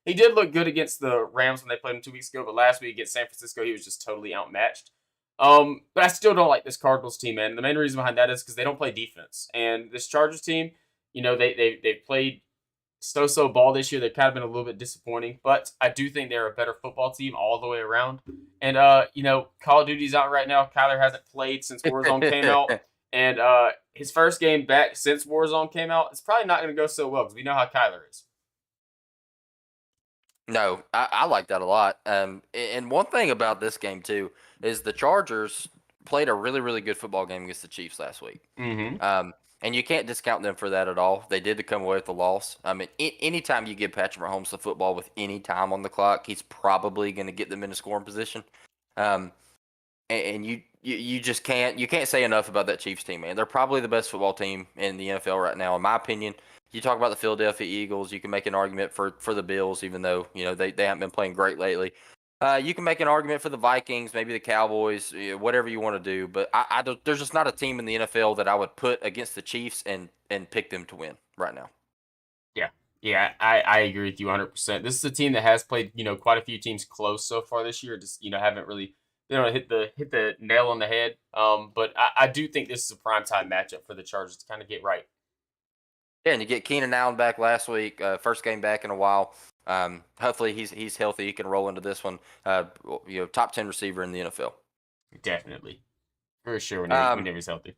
He did look good against the Rams when they played him 2 weeks ago, but last week against San Francisco, he was just totally outmatched. But I still don't like this Cardinals team, man. The main reason behind that is because they don't play defense, and this Chargers team, they've played so ball this year. They've kind of been a little bit disappointing, but I do think they're a better football team all the way around. And Call of Duty's out right now. Kyler hasn't played since Warzone came out, and his first game back since Warzone came out, it's probably not going to go so well because we know how Kyler is. No, I like that a lot. And one thing about this game too is the Chargers played a really, really good football game against the Chiefs last week. Mm-hmm. And you can't discount them for that at all. They did come away with a loss. I mean, anytime you give Patrick Mahomes the football with any time on the clock, he's probably going to get them in a scoring position. Um, and you just can't say enough about that Chiefs team, man. They're probably the best football team in the NFL right now, in my opinion. You talk about the Philadelphia Eagles, you can make an argument for the Bills, even though they haven't been playing great lately. You can make an argument for the Vikings, maybe the Cowboys, whatever you want to do. But I don't, there's just not a team in the NFL that I would put against the Chiefs and pick them to win right now. Yeah, I agree with you 100%. This is a team that has played, quite a few teams close so far this year. Just, haven't really, hit the nail on the head. But I do think this is a primetime matchup for the Chargers to kind of get right. Yeah, and you get Keenan Allen back last week, first game back in a while. Hopefully he's healthy. He can roll into this one. Top 10 receiver in the NFL. Definitely, for sure. Whenever he's healthy.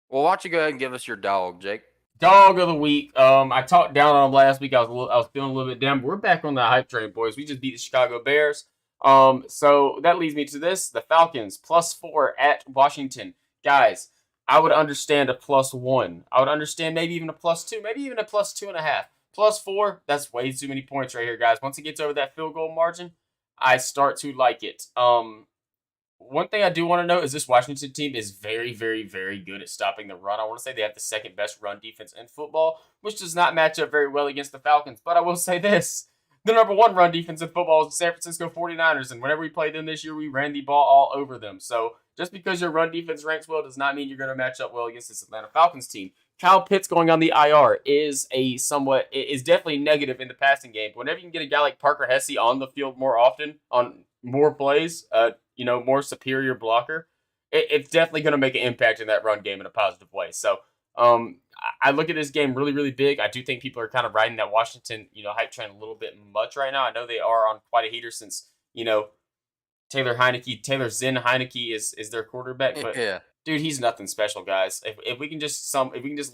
Well, why don't you go ahead and give us your dog, Jake? Dog of the week. I talked down on him last week. I was feeling a little bit down. But we're back on the hype train, boys. We just beat the Chicago Bears. So that leads me to this: the Falcons +4 at Washington. Guys, I would understand a +1. I would understand maybe even a +2, maybe even a +2.5. +4, that's way too many points right here, guys. Once it gets over that field goal margin, I start to like it. One thing I do want to note is this Washington team is very, very, very good at stopping the run. I want to say they have the second best run defense in football, which does not match up very well against the Falcons. But I will say this: the number one run defense in football is the San Francisco 49ers, and whenever we played them this year, we ran the ball all over them. So just because your run defense ranks well does not mean you're going to match up well against this Atlanta Falcons team. Kyle Pitts going on the IR is definitely negative in the passing game. But whenever you can get a guy like Parker Hesse on the field more often on more plays, more superior blocker, it's definitely going to make an impact in that run game in a positive way. So I look at this game really, really big. I do think people are kind of riding that Washington, hype train a little bit much right now. I know they are on quite a heater since, Taylor Zinn Heineke is their quarterback, but Yeah. dude, he's nothing special, guys. If we can just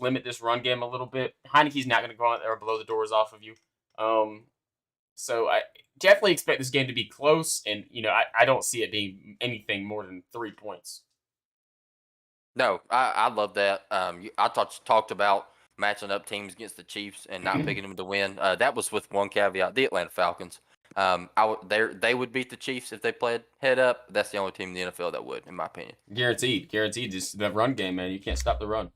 limit this run game a little bit, Heineke's not going to go out there and blow the doors off of you. So I definitely expect this game to be close, and I don't see it being anything more than 3 points. No, I love that. I talked about matching up teams against the Chiefs and not picking them to win. That was with one caveat: the Atlanta Falcons. They would beat the Chiefs if they played head up. That's the only team in the NFL that would, in my opinion. Guaranteed. Just the run game, man. You can't stop the run.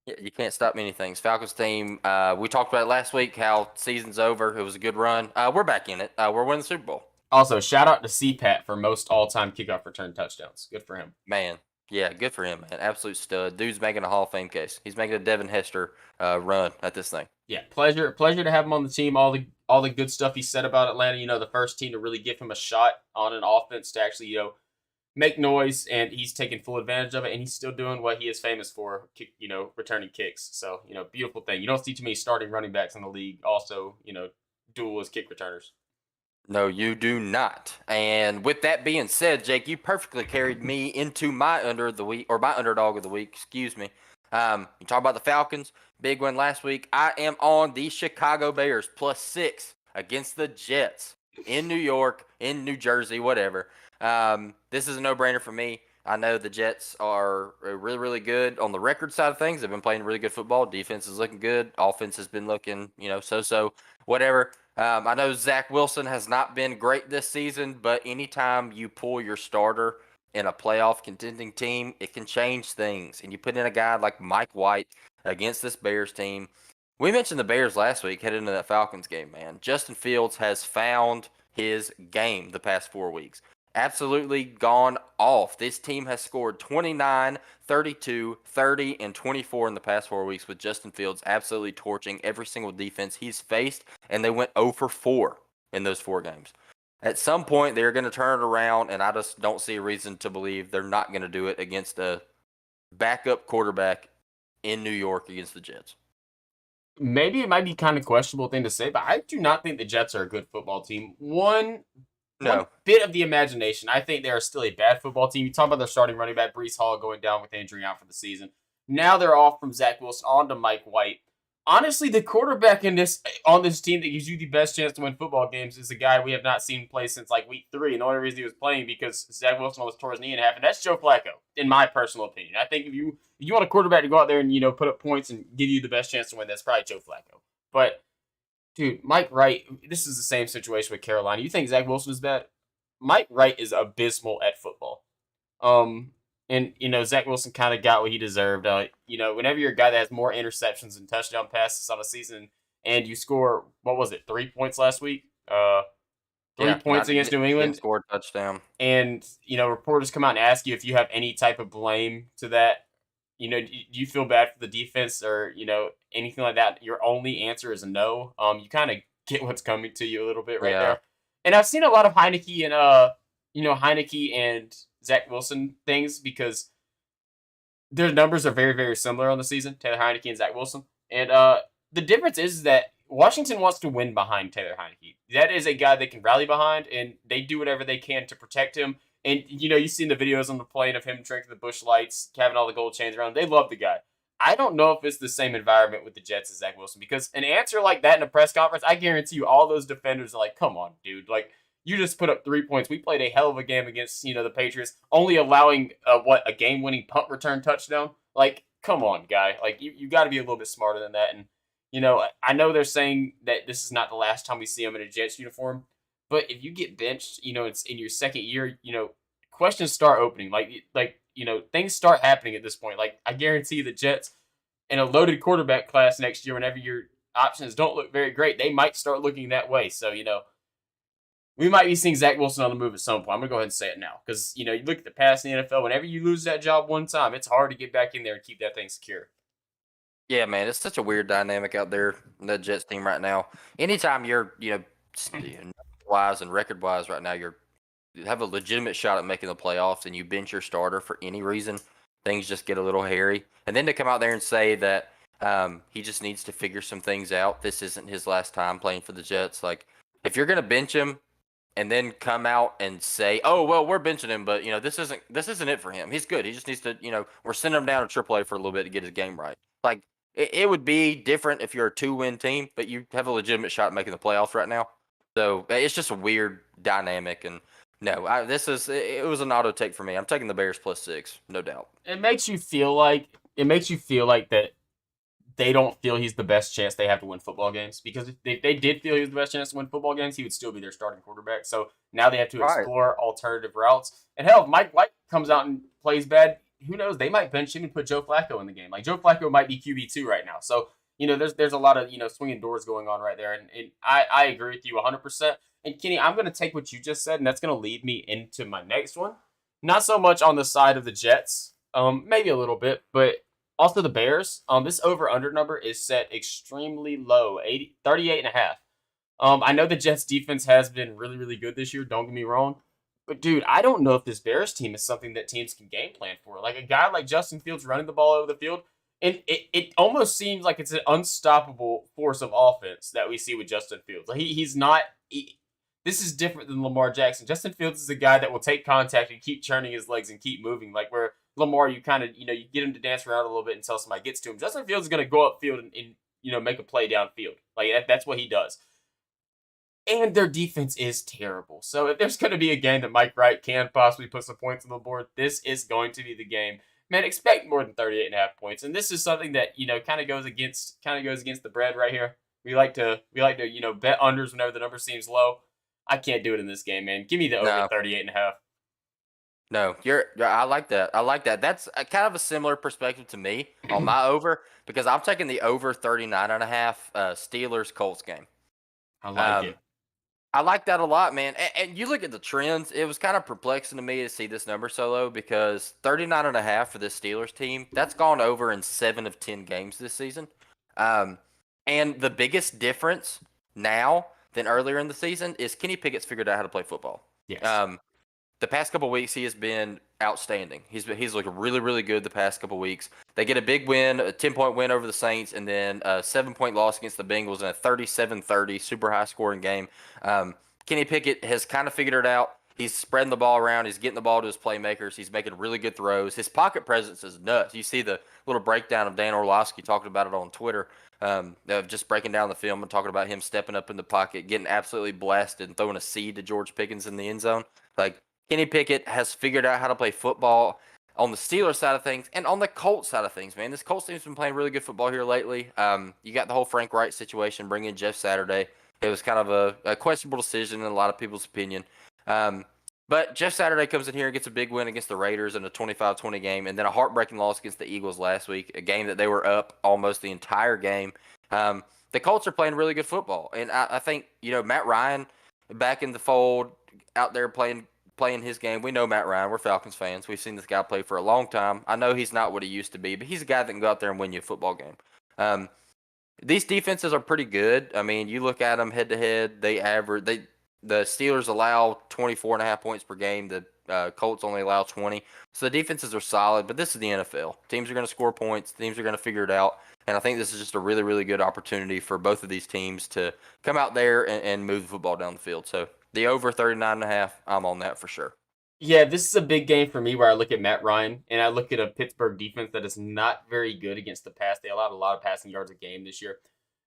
Yeah, you can't stop many things. Falcons team. We talked about it last week. How season's over. It was a good run. We're back in it. We're winning the Super Bowl. Also, shout out to CPAT for most all-time kickoff return touchdowns. Good for him. Man, yeah, good for him, man. Absolute stud. Dude's making a Hall of Fame case. He's making a Devin Hester run at this thing. Yeah, pleasure to have him on the team. All the good stuff he said about Atlanta. The first team to really give him a shot on an offense to actually make noise, and he's taking full advantage of it, and he's still doing what he is famous for, returning kicks. So beautiful thing. You don't see too many starting running backs in the league also dual as kick returners. No, you do not. And with that being said, Jake, you perfectly carried me into my under of the week, or my underdog of the week, excuse me. You talk about the Falcons, big win last week. I am on the Chicago Bears +6 against the Jets in New York, in New Jersey, whatever. This is a no-brainer for me. I know the Jets are really, really good on the record side of things. They've been playing really good football. Defense is looking good. Offense has been looking, so-so, whatever. I know Zach Wilson has not been great this season, but anytime you pull your starter in a playoff contending team, it can change things. And you put in a guy like Mike White against this Bears team. We mentioned the Bears last week heading into that Falcons game, man. Justin Fields has found his game the past 4 weeks. Absolutely gone off. This team has scored 29, 32, 30, and 24 in the past 4 weeks with Justin Fields absolutely torching every single defense he's faced, and they went 0 for 4 in those 4 games. At some point, they're going to turn it around, and I just don't see a reason to believe they're not going to do it against a backup quarterback in New York against the Jets. Maybe it might be kind of questionable thing to say, but I do not think the Jets are a good football team. One bit of the imagination. I think they are still a bad football team. You talk about their starting running back, Breece Hall, going down with injury out for the season. Now they're off from Zach Wilson on to Mike White. honestly, the quarterback on this team that gives you the best chance to win football games is a guy we have not seen play since like week 3. And the only reason he was playing because Zach Wilson almost tore his knee in half, and that's Joe Flacco, in my personal opinion. I think if you want a quarterback to go out there and put up points and give you the best chance to win, that's probably Joe Flacco. But dude, Mike Wright, this is the same situation with Carolina. You think Zach Wilson is bad? Mike Wright is abysmal at football. And Zach Wilson kind of got what he deserved. Whenever you're a guy that has more interceptions and touchdown passes on a season, and you score, what was it, 3 points last week? 3 points against New England. Scored a touchdown. And reporters come out and ask you if you have any type of blame to that. Do you feel bad for the defense or anything like that? Your only answer is no. You kind of get what's coming to you a little bit right there. And I've seen a lot of Heineke and Zach Wilson things because their numbers are very, very similar on the season, Taylor Heineke and Zach Wilson. And the difference is that Washington wants to win behind Taylor Heineke. That is a guy they can rally behind, and they do whatever they can to protect him. And, you've seen the videos on the plane of him drinking the Busch Lights, having all the gold chains around. They love the guy. I don't know if it's the same environment with the Jets as Zach Wilson, because an answer like that in a press conference, I guarantee you all those defenders are like, come on, dude. Like, you just put up 3 points. We played a hell of a game against, the Patriots, only allowing, a game-winning punt return touchdown. Like, come on, guy. Like, you got to be a little bit smarter than that. And, I know they're saying that this is not the last time we see him in a Jets uniform, but if you get benched, it's in your second year, questions start opening. Things start happening at this point. Like, I guarantee the Jets in a loaded quarterback class next year, whenever your options don't look very great, they might start looking that way. So, we might be seeing Zach Wilson on the move at some point. I'm going to go ahead and say it now. Because, you look at the past in the NFL, whenever you lose that job one time, it's hard to get back in there and keep that thing secure. Yeah, man, it's such a weird dynamic out there in the Jets team right now. Anytime you're, wise and record wise right now, you have a legitimate shot at making the playoffs, and you bench your starter for any reason, things just get a little hairy. And then to come out there and say that he just needs to figure some things out. This isn't his last time playing for the Jets. Like, if you're gonna bench him and then come out and say, "Oh, well, we're benching him, but this isn't it for him. He's good. He just needs to, we're sending him down to AAA for a little bit to get his game right." Like, it would be different if you're a 2-win team, but you have a legitimate shot at making the playoffs right now. So it's just a weird dynamic. And no, it was an auto take for me. I'm taking the Bears +6, no doubt. It makes you feel like that they don't feel he's the best chance they have to win football games, because if they did feel he was the best chance to win football games, he would still be their starting quarterback. So now they have to explore alternative routes. And hell, if Mike White comes out and plays bad, who knows? They might bench him and put Joe Flacco in the game. Like, Joe Flacco might be QB2 right now. So, there's a lot of, swinging doors going on right there. And I agree with you 100%. And Kenny, I'm going to take what you just said, and that's going to lead me into my next one. Not so much on the side of the Jets, maybe a little bit, but also the Bears. This over-under number is set extremely low, 38.5. I know the Jets defense has been really, really good this year. Don't get me wrong. But, dude, I don't know if this Bears team is something that teams can game plan for. Like, a guy like Justin Fields running the ball over the field, and it almost seems like it's an unstoppable force of offense that we see with Justin Fields. Like, he's not this is different than Lamar Jackson. Justin Fields is a guy that will take contact and keep churning his legs and keep moving. Like, where Lamar, you kind of, you get him to dance around a little bit until somebody gets to him. Justin Fields is going to go upfield and make a play downfield. Like, that's what he does. And their defense is terrible. So if there's going to be a game that Mike Wright can possibly put some points on the board, this is going to be the game. Man, expect more than 38.5 points. And this is something that, kind of goes against the bread right here. We like to bet unders whenever the number seems low. I can't do it in this game, man. Give me the over 38.5. No, I like that. I like that. That's kind of a similar perspective to me on my over, because I'm taking the over 39.5 Steelers-Colts game. I like it. I like that a lot, man. And you look at the trends, it was kind of perplexing to me to see this number so low, because 39.5 for this Steelers team, that's gone over in 7 of 10 games this season. And the biggest difference now than earlier in the season is Kenny Pickett's figured out how to play football. Yes. The past couple of weeks, he has been outstanding. He's looked really, really good the past couple of weeks. They get a big win, a 10-point win over the Saints, and then a 7-point loss against the Bengals in a 37-30 super high-scoring game. Kenny Pickett has kind of figured it out. He's spreading the ball around. He's getting the ball to his playmakers. He's making really good throws. His pocket presence is nuts. You see the little breakdown of Dan Orlovsky talking about it on Twitter. Just breaking down the film and talking about him stepping up in the pocket, getting absolutely blasted, and throwing a seed to George Pickens in the end zone. Like, Kenny Pickett has figured out how to play football on the Steelers side of things and on the Colts side of things, man. This Colts team's been playing really good football here lately. You got the whole Frank Wright situation, bringing in Jeff Saturday. It was kind of a questionable decision in a lot of people's opinion. But Jeff Saturday comes in here and gets a big win against the Raiders in a 25-20 game, and then a heartbreaking loss against the Eagles last week, a game that they were up almost the entire game. The Colts are playing really good football, and I think, Matt Ryan back in the fold, out there playing his game. We know Matt Ryan. We're Falcons fans. We've seen this guy play for a long time. I know he's not what he used to be, but he's a guy that can go out there and win you a football game. These defenses are pretty good. I mean, you look at them head to head, the Steelers allow 24.5 points per game. The Colts only allow 20. So the defenses are solid, but this is the NFL. Teams are going to score points. Teams are going to figure it out. And I think this is just a really, really good opportunity for both of these teams to come out there and move the football down the field. So the over 39.5, I'm on that for sure. Yeah, this is a big game for me where I look at Matt Ryan and I look at a Pittsburgh defense that is not very good against the pass. They allowed a lot of passing yards a game this year.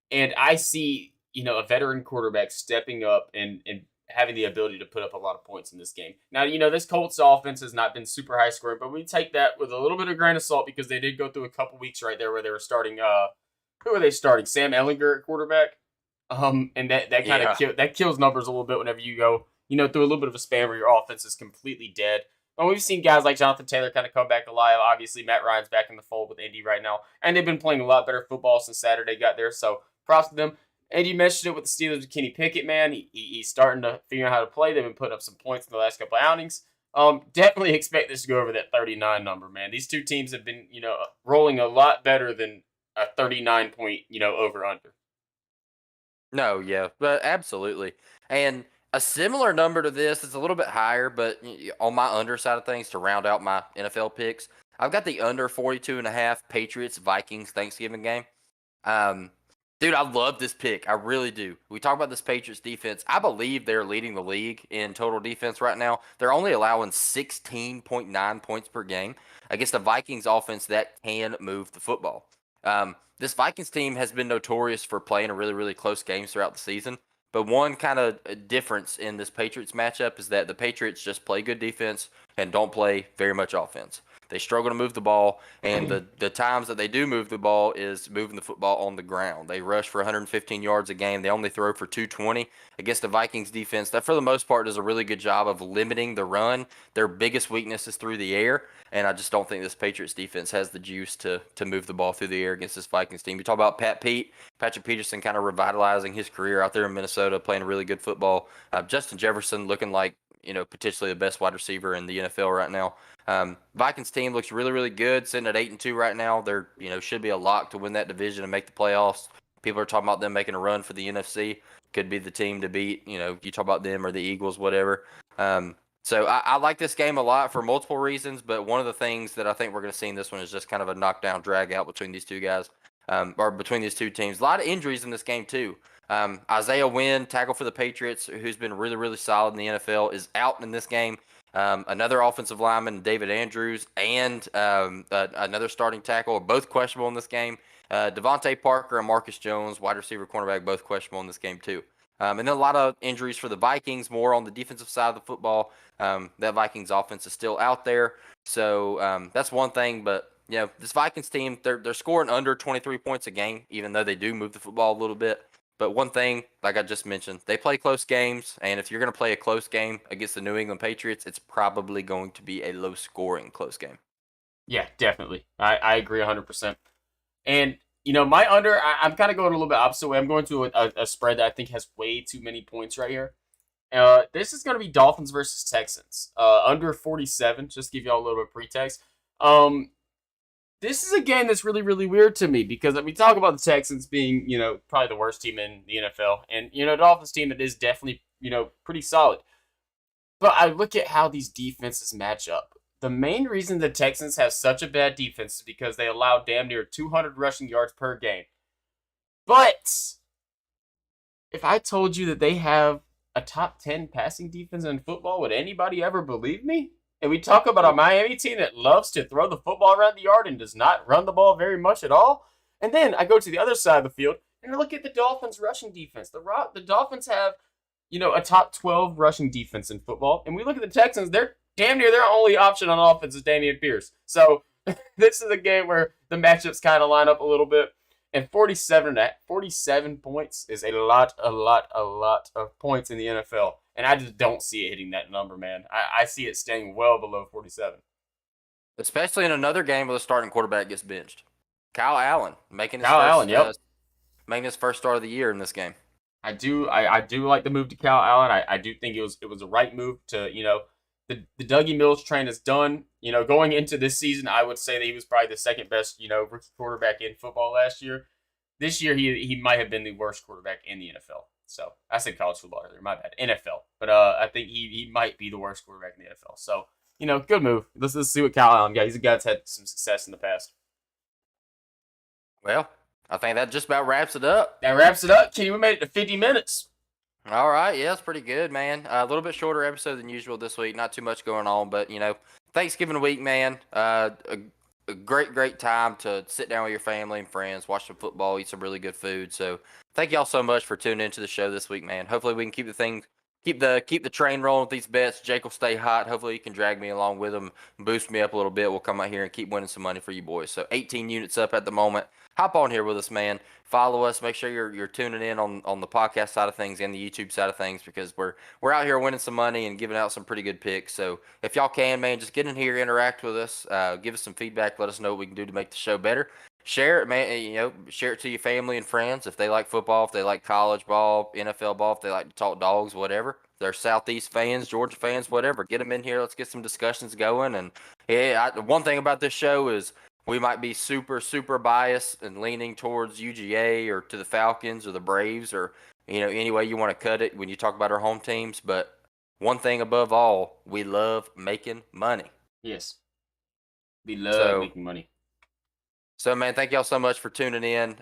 And I see, a veteran quarterback stepping up and having the ability to put up a lot of points in this game. Now, this Colts offense has not been super high scoring, but we take that with a little bit of grain of salt because they did go through a couple weeks right there where they were starting, who are they starting? Sam Ehlinger at quarterback. And that kind of that kills numbers a little bit whenever you go, through a little bit of a span where your offense is completely dead. And we've seen guys like Jonathan Taylor kind of come back alive. Obviously, Matt Ryan's back in the fold with Indy right now, and they've been playing a lot better football since Saturday got there. So props to them. And you mentioned it with the Steelers with Kenny Pickett, man. He's starting to figure out how to play. They've been putting up some points in the last couple of outings. Definitely expect this to go over that 39 number, man. These two teams have been, rolling a lot better than a 39 point, over under. No, yeah, but absolutely. And a similar number to this is a little bit higher, but on my under side of things to round out my NFL picks, I've got the under 42.5 Patriots Vikings Thanksgiving game. Dude, I love this pick. I really do. We talk about this Patriots defense. I believe they're leading the league in total defense right now. They're only allowing 16.9 points per game against a Vikings offense that can move the football. This Vikings team has been notorious for playing a really, really close games throughout the season. But one kind of difference in this Patriots matchup is that the Patriots just play good defense and don't play very much offense. They struggle to move the ball, and the times that they do move the ball is moving the football on the ground. They rush for 115 yards a game. They only throw for 220 against the Vikings defense that, for the most part, does a really good job of limiting the run. Their biggest weakness is through the air, and I just don't think this Patriots defense has the juice to move the ball through the air against this Vikings team. You talk about Patrick Peterson kind of revitalizing his career out there in Minnesota, playing really good football. Justin Jefferson looking like, potentially the best wide receiver in the NFL right now. Vikings team looks really, really good, sitting at 8-2 right now. They're, should be a lock to win that division and make the playoffs. People are talking about them making a run for the NFC. Could be the team to beat. You talk about them or the Eagles, whatever. So I like this game a lot for multiple reasons, but one of the things that I think we're going to see in this one is just kind of a knockdown drag out between these two guys, or between these two teams. A lot of injuries in this game too. Isaiah Wynn, tackle for the Patriots, who's been really, really solid in the NFL, is out in this game. Another offensive lineman, David Andrews, and another starting tackle are both questionable in this game. Devontae Parker and Marcus Jones, wide receiver, cornerback, both questionable in this game too. And then a lot of injuries for the Vikings, more on the defensive side of the football. That Vikings offense is still out there. So that's one thing. But, this Vikings team, they're scoring under 23 points a game, even though they do move the football a little bit. But one thing, like I just mentioned, they play close games. And if you're going to play a close game against the New England Patriots, it's probably going to be a low-scoring close game. Yeah, definitely. I agree 100%. And my under, I'm kind of going a little bit opposite way. I'm going to a spread that I think has way too many points right here. This is going to be Dolphins versus Texans. Under 47, just to give y'all a little bit of pretext. This is a game that's really, really weird to me because we talk about the Texans being, probably the worst team in the NFL. And, the Dolphins team that is definitely, pretty solid. But I look at how these defenses match up. The main reason the Texans have such a bad defense is because they allow damn near 200 rushing yards per game. But if I told you that they have a top 10 passing defense in football, would anybody ever believe me? And we talk about a Miami team that loves to throw the football around the yard and does not run the ball very much at all. And then I go to the other side of the field and I look at the Dolphins' rushing defense. The Dolphins have, a top 12 rushing defense in football. And we look at the Texans, they're damn near their only option on offense is Dameon Pierce. So this is a game where the matchups kind of line up a little bit. And 47 points is a lot of points in the NFL. And I just don't see it hitting that number, man. I see it staying well below 47. Especially in another game where the starting quarterback gets benched. Kyle Allen making his first start of the year in this game. I do like the move to Kyle Allen. I do think it was a right move to, the Dougie Mills train is done. Going into this season, I would say that he was probably the second best, rookie quarterback in football last year. This year, he might have been the worst quarterback in the NFL. So I said college football earlier, my bad, NFL. But I think he might be the worst quarterback in the NFL. So good move. Let's see what Kyle Allen got. He's a guy that's had some success in the past. Well, I think that just about wraps it up. That wraps it up, Kenny. We made it to 50 minutes. All right, yeah, it's pretty good, man. A little bit shorter episode than usual this week. Not too much going on, but Thanksgiving week, man. A great time to sit down with your family and friends, watch some football, eat some really good food. So thank y'all so much for tuning into the show this week, man. Hopefully we can keep the train rolling with these bets. Jake will stay hot. Hopefully you can drag me along with him, boost me up a little bit. We'll come out here and keep winning some money for you boys. So 18 units up at the moment. Hop on here with us, man. Follow us. Make sure you're tuning in on the podcast side of things and the YouTube side of things because we're out here winning some money and giving out some pretty good picks. So if y'all can, man, just get in here, interact with us, give us some feedback, let us know what we can do to make the show better. Share it, man. Share it to your family and friends if they like football, if they like college ball, NFL ball, if they like to talk dogs, whatever. If they're Southeast fans, Georgia fans, whatever. Get them in here. Let's get some discussions going. And one thing about this show is we might be super, super biased and leaning towards UGA or to the Falcons or the Braves or, any way you want to cut it when you talk about our home teams. But one thing above all, we love making money. Yes. We love making money. So, man, thank y'all so much for tuning in.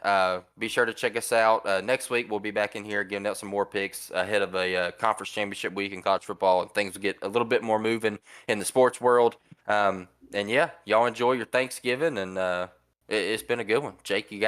Be sure to check us out. Next week, we'll be back in here giving out some more picks ahead of a conference championship week in college football, and things will get a little bit more moving in the sports world. And, yeah, y'all enjoy your Thanksgiving, and it's been a good one. Jake, you got